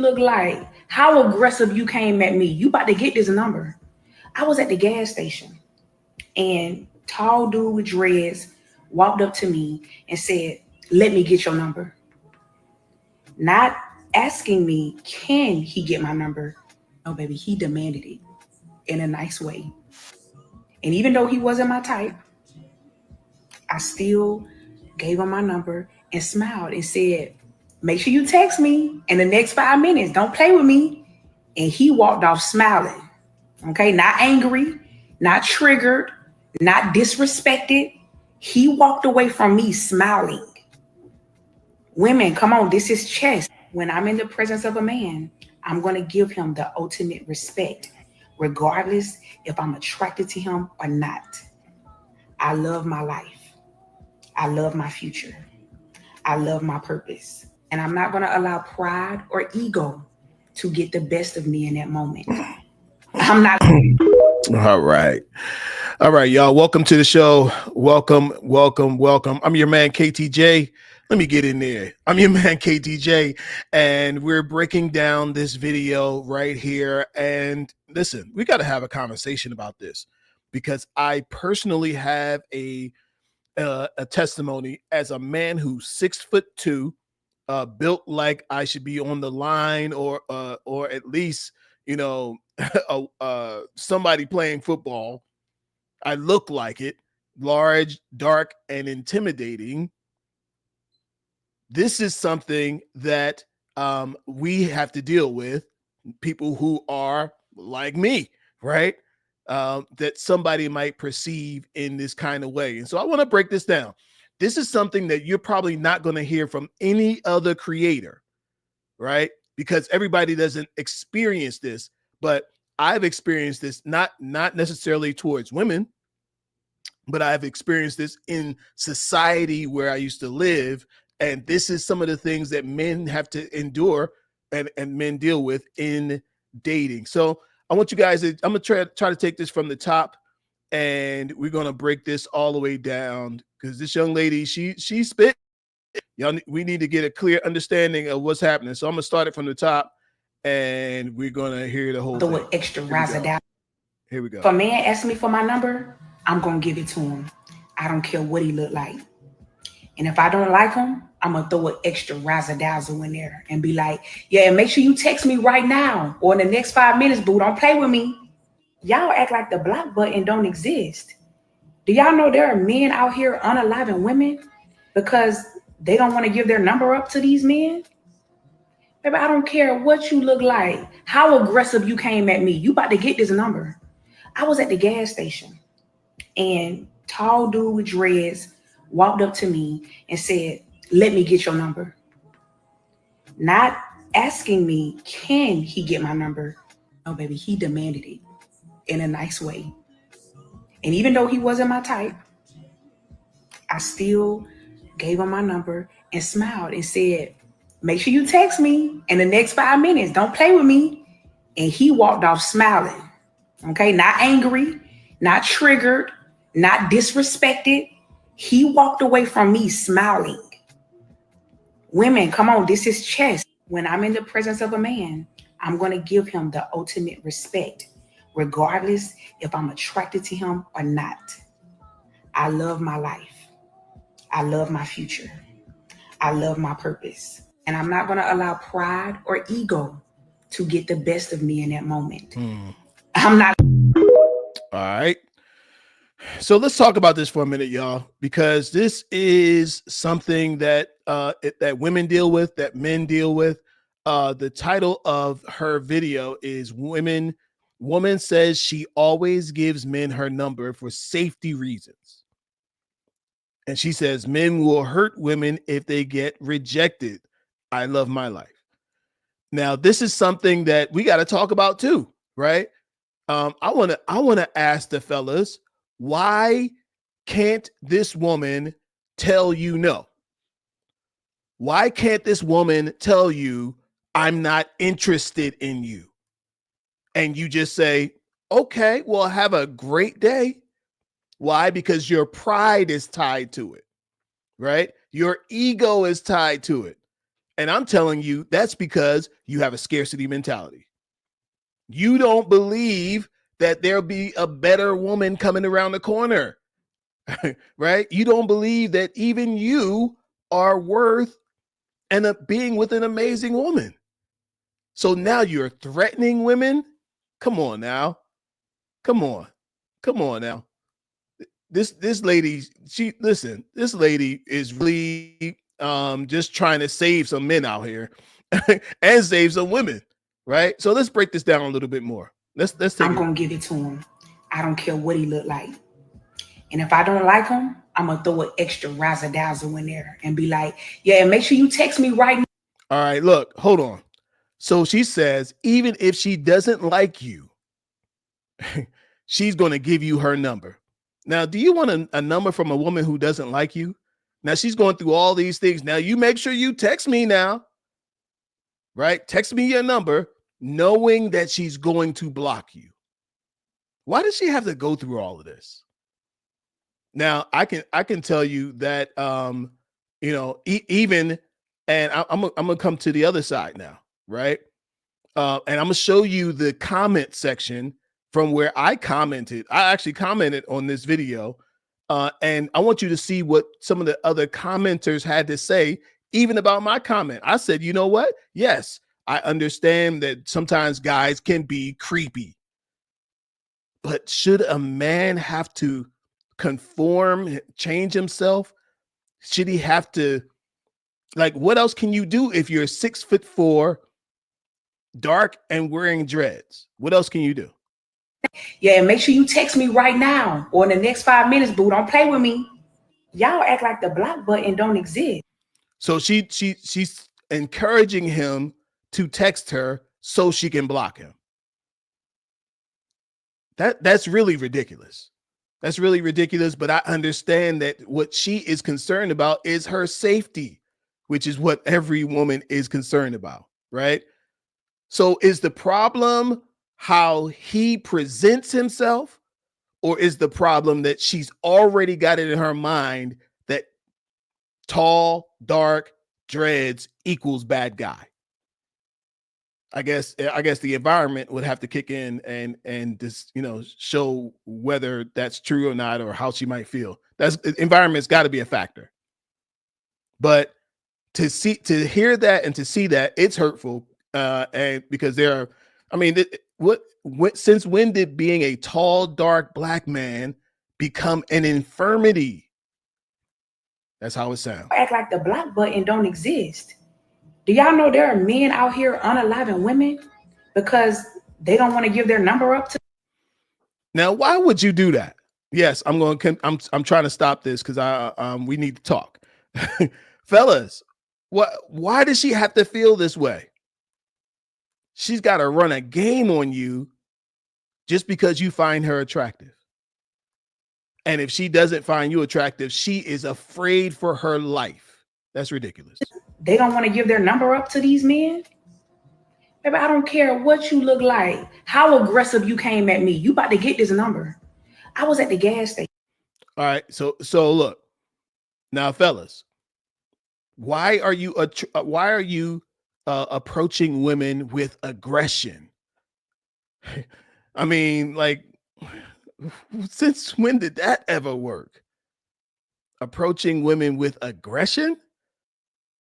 look like, how aggressive you came at me. You about to get this number. I was at the gas station and tall dude with dreads walked up to me and said, let me get your number. Not asking me, can he get my number? No, baby, he demanded it in a nice way. And even though he wasn't my type, I still gave him my number and smiled and said, make sure you text me in the next 5 minutes. Don't play with me. And he walked off smiling. Okay, not angry, not triggered, not disrespected. He walked away from me smiling. Women, come on, this is chess. When I'm in the presence of a man, I'm going to give him the ultimate respect, regardless if I'm attracted to him or not. I love my life. I love my future. I love my purpose. And I'm not going to allow pride or ego to get the best of me in that moment. I'm not. All right. All right, y'all. Welcome to the show. Welcome, welcome, welcome. I'm your man, KTJ. Let me get in there. I'm your man, KTJ, and we're breaking down this video right here. And listen, we got to have a conversation about this because I personally have a testimony as a man who's 6'2", built like I should be on the line or at least, you know, somebody playing football. I look like it, large, dark, and intimidating. This is something that we have to deal with, people who are like me, right? That somebody might perceive in this kind of way. And so I want to break this down. This is something that you're probably not going to hear from any other creator, right? Because everybody doesn't experience this, but I've experienced this not necessarily towards women, but I've experienced this in society where I used to live. And this is some of the things that men have to endure and men deal with in dating. So I want you guys to, I'm going to try to take this from the top, and we're going to break this all the way down because this young lady, she spit. Y'all, we need to get a clear understanding of what's happening. So I'm going to start it from the top, and we're going to hear the whole thing. With extra razzle dazzle. Here we go. If a man asks me for my number, I'm going to give it to him. I don't care what he look like. And if I don't like him, I'm going to throw an extra razzle dazzle in there and be like, yeah, make sure you text me right now or in the next 5 minutes, boo. Don't play with me. Y'all act like the block button don't exist. Do y'all know there are men out here unaliving women because they don't want to give their number up to these men? Baby, I don't care what you look like, how aggressive you came at me. You about to get this number. I was at the gas station and tall dude with dreads walked up to me and said, let me get your number. Not asking me, can he get my number? No, baby, he demanded it in a nice way. And even though he wasn't my type, I still gave him my number and smiled and said, make sure you text me in the next 5 minutes. Don't play with me. And he walked off smiling. Okay, not angry, not triggered, not disrespected. He walked away from me smiling. Women, come on, this is chess. When I'm in the presence of a man, I'm going to give him the ultimate respect, regardless if I'm attracted to him or not. I love my life. I love my future. I love my purpose. And I'm not going to allow pride or ego to get the best of me in that moment. I'm not. All right. So let's talk about this for a minute, y'all, because this is something that that women deal with, that men deal with. The title of her video is Woman Says She Always Gives Men Her Number for Safety Reasons. And she says men will hurt women if they get rejected. I love my life. Now, this is something that we got to talk about too, right? I want to ask the fellas, why can't this woman tell you no? Why can't this woman tell you, I'm not interested in you? And you just say, okay, well, have a great day. Why? Because your pride is tied to it, right? Your ego is tied to it. And I'm telling you, that's because you have a scarcity mentality. You don't believe that there'll be a better woman coming around the corner, right? You don't believe that even you are worth and being with an amazing woman. So now you're threatening women. Come on now. Come on. Come on now. This lady, this lady is really just trying to save some men out here and save some women, right? So let's break this down a little bit more. Let's take I'm gonna give it to him. I don't care what he look like. And if I don't like him, I'm gonna throw an extra razzle dazzle in there and be like, yeah, make sure you text me right now. All right, look, hold on. So she says, even if she doesn't like you, she's going to give you her number. Now, do you want a number from a woman who doesn't like you? Now, she's going through all these things. Now, you make sure you text me now, right? Text me your number, knowing that she's going to block you. Why does she have to go through all of this? Now, I can tell you that, even, and I'm gonna come to the other side now, right? And I'm gonna show you the comment section from where I commented. I actually commented on this video, and I want you to see what some of the other commenters had to say, even about my comment. I said, you know what? Yes, I understand that sometimes guys can be creepy, but should a man have to conform, change himself? Should he have to, like, what else can you do if you're 6'4", dark and wearing dreads? What else can you do? Yeah, make sure you text me right now or in the next 5 minutes, boo. Don't play with me. Y'all act like the block button don't exist. So she's encouraging him to text her so she can block him. That's really ridiculous. That's really ridiculous, but I understand that what she is concerned about is her safety, which is what every woman is concerned about, right? So is the problem how he presents himself, or is the problem that she's already got it in her mind that tall, dark, dreads equals bad guy? I guess the environment would have to kick in and just, show whether that's true or not, or how she might feel. That's environment's got to be a factor. But to hear that and to see that, it's hurtful. And because since when did being a tall, dark black man become an infirmity? That's how it sounds. Act like the block button don't exist. Do y'all know there are men out here unaliving women because they don't want to give their number up to? Now, why would you do that? Yes, I'm trying to stop this because we need to talk. Fellas, why does she have to feel this way? She's got to run a game on you just because you find her attractive. And if she doesn't find you attractive, she is afraid for her life. That's ridiculous. They don't want to give their number up to these men? Baby, I don't care what you look like, how aggressive you came at me. You about to get this number. I was at the gas station. All right. So look, now, fellas, why are you approaching women with aggression? I mean, like, since when did that ever work? Approaching women with aggression?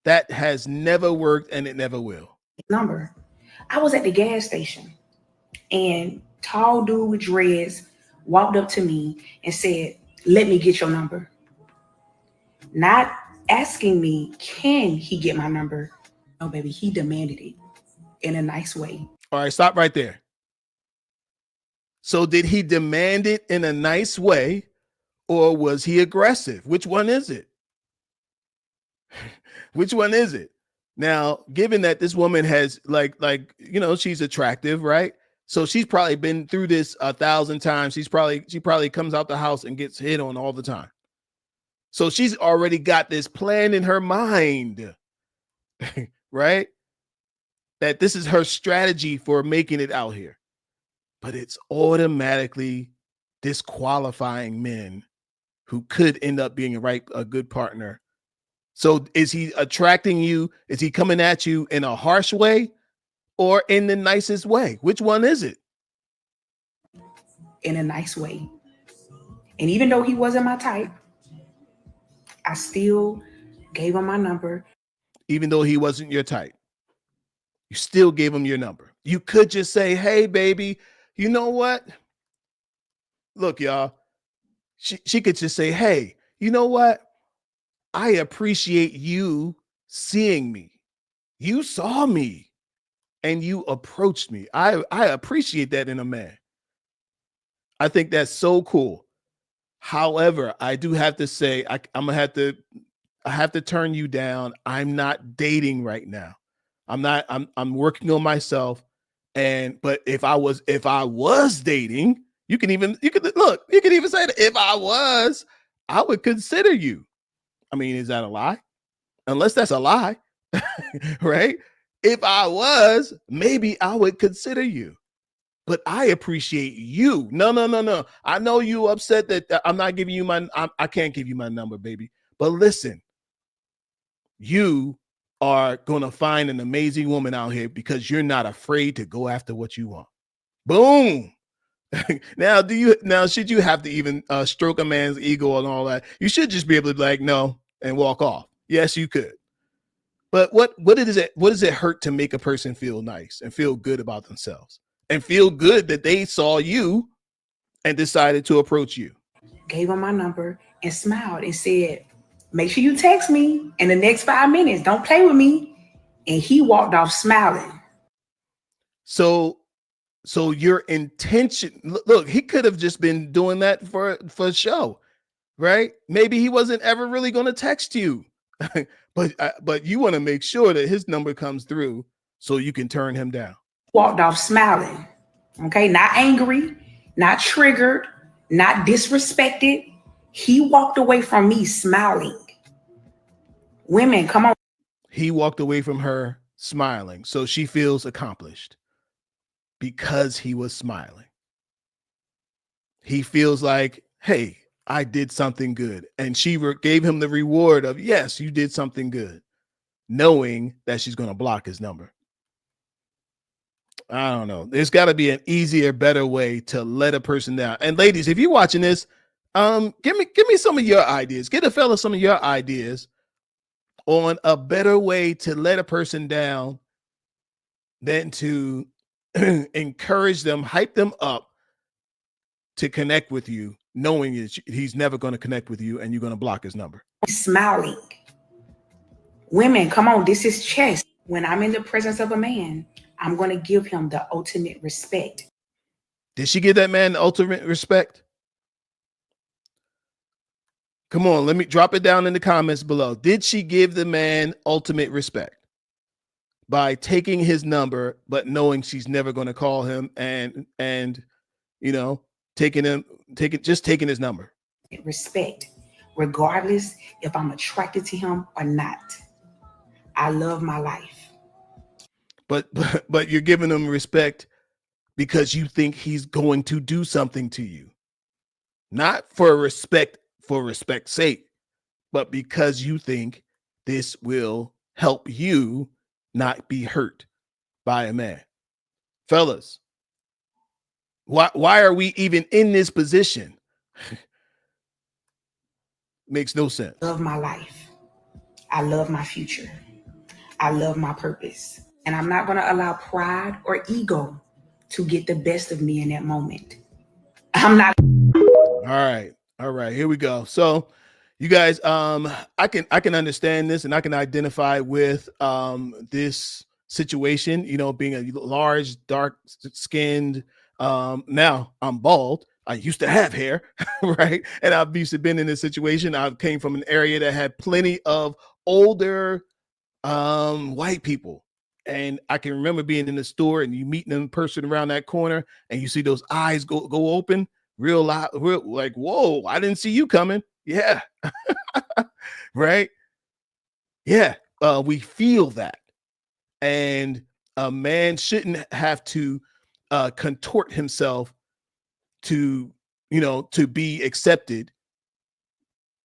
That has never worked, and it never will. Number. I was at the gas station, and tall dude with dreads walked up to me and said, "Let me get your number." Not asking me, can he get my number? No, baby, he demanded it in a nice way. All right, stop right there. So did he demand it in a nice way, or was he aggressive? Which one is it? Which one is it? Now, given that this woman has she's attractive, right? So she's probably been through this 1,000 times. She probably comes out the house and gets hit on all the time. So she's already got this plan in her mind, right? That this is her strategy for making it out here. But it's automatically disqualifying men who could end up being a good partner So is he attracting you? Is he coming at you in a harsh way or in the nicest way? Which one is it? In a nice way. And even though he wasn't my type, I still gave him my number. Even though he wasn't your type, you still gave him your number. You could just say, hey, baby, you know what? Look, y'all, she could just say, hey, you know what? I appreciate you seeing me. You saw me and you approached me. I appreciate that in a man. I think that's so cool. However, I do have to say, I have to turn you down. I'm not dating right now. I'm working on myself. But if I was dating, you can even say that if I would consider you. I mean, is that a lie? Unless that's a lie, right? If I was, maybe I would consider you. But I appreciate you. No. I know you upset that I'm not giving you I can't give you my number, baby. But listen, you are going to find an amazing woman out here because you're not afraid to go after what you want. Boom. Now, should you have to even stroke a man's ego and all that? You should just be able to be like, no, and walk off. Yes, you could. But what does it hurt to make a person feel nice and feel good about themselves and feel good that they saw you and decided to approach you? Gave him my number and smiled and said, make sure you text me in the next 5 minutes. Don't play with me. And he walked off smiling. So your intention, look, he could have just been doing that for show, right? Maybe he wasn't ever really going to text you, but you want to make sure that his number comes through so you can turn him down. Walked off smiling. Okay, not angry, not triggered, not disrespected. He walked away from me smiling. Women, come on. He walked away from her smiling, so she feels accomplished because he was smiling. He feels like, hey, I did something good. And she gave him the reward of, yes, you did something good, knowing that she's going to block his number. I don't know. There's got to be an easier, better way to let a person down. And ladies, if you're watching this, give me some of your ideas. Get a fella some of your ideas on a better way to let a person down than to encourage them, hype them up to connect with you, knowing he's never going to connect with you and you're going to block his number. Smiling. Women, come on. This is chess. When I'm in the presence of a man, I'm going to give him the ultimate respect. Did she give that man the ultimate respect? Come on, let me drop it down in the comments below. Did she give the man ultimate respect by taking his number, but knowing she's never going to call him and taking his number? Respect, regardless if I'm attracted to him or not. I love my life. But you're giving him respect because you think he's going to do something to you, not for respect's sake, but because you think this will help you not be hurt by a man. Fellas, why are we even in this position? Makes no sense. I love my life. I love my future. I love my purpose. And I'm not going to allow pride or ego to get the best of me in that moment. I'm not. All right. Here we go. So you guys, I can understand this and I can identify with this situation, being a large, dark skinned, now I'm bald. I used to have hair, right? And I've been in this situation. I came from an area that had plenty of older white people. And I can remember being in the store and you meeting them person around that corner and you see those eyes go open real loud, real like, whoa, I didn't see you coming. Yeah. Right. Yeah. We feel that. And a man shouldn't have to contort himself to be accepted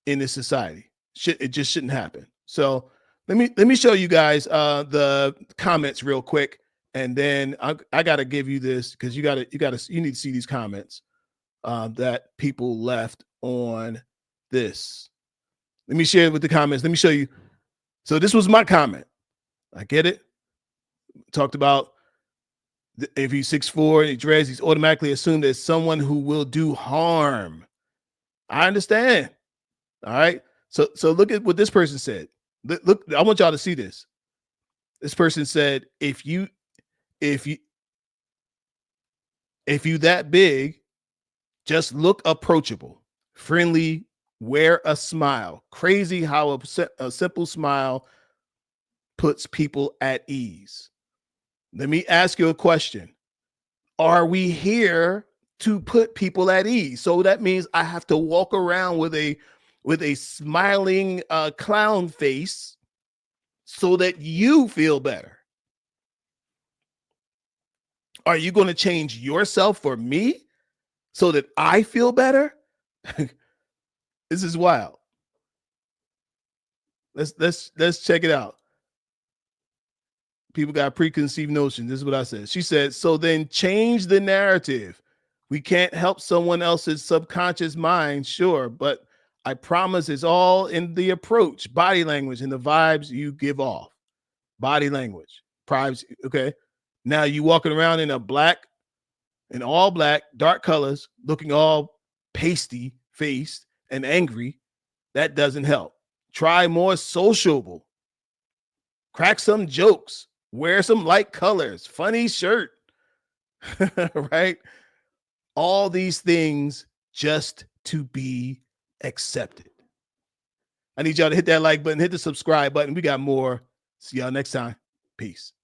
in this society. It just shouldn't happen. So let me show you guys the comments real quick, and then I got to give you this because you need to see these comments that people left on this. Let me share it with the comments. Let me show you. So this was my comment. I get it. Talked about if he's 6'4" and he dreads, he's automatically assumed as someone who will do harm. I understand. All right. So look at what this person said. Look, I want y'all to see this. This person said, if you that big, just look approachable, friendly, wear a smile. Crazy how a simple smile puts people at ease. Let me ask you a question. Are we here to put people at ease? So that means I have to walk around with a smiling clown face so that you feel better. Are you going to change yourself for me so that I feel better? This is wild. Let's check it out. People got preconceived notions. This is what I said. She said, so then change the narrative. We can't help someone else's subconscious mind, sure, but I promise it's all in the approach, body language, and the vibes you give off. Body language, privacy. Okay. Now you walking around in all black, dark colors, looking all pasty faced and angry. That doesn't help. Try more sociable. Crack some jokes. Wear some light colors. Funny shirt. Right? All these things just to be accepted. I need y'all to hit that like button, hit the subscribe button. We got more. See y'all next time. Peace.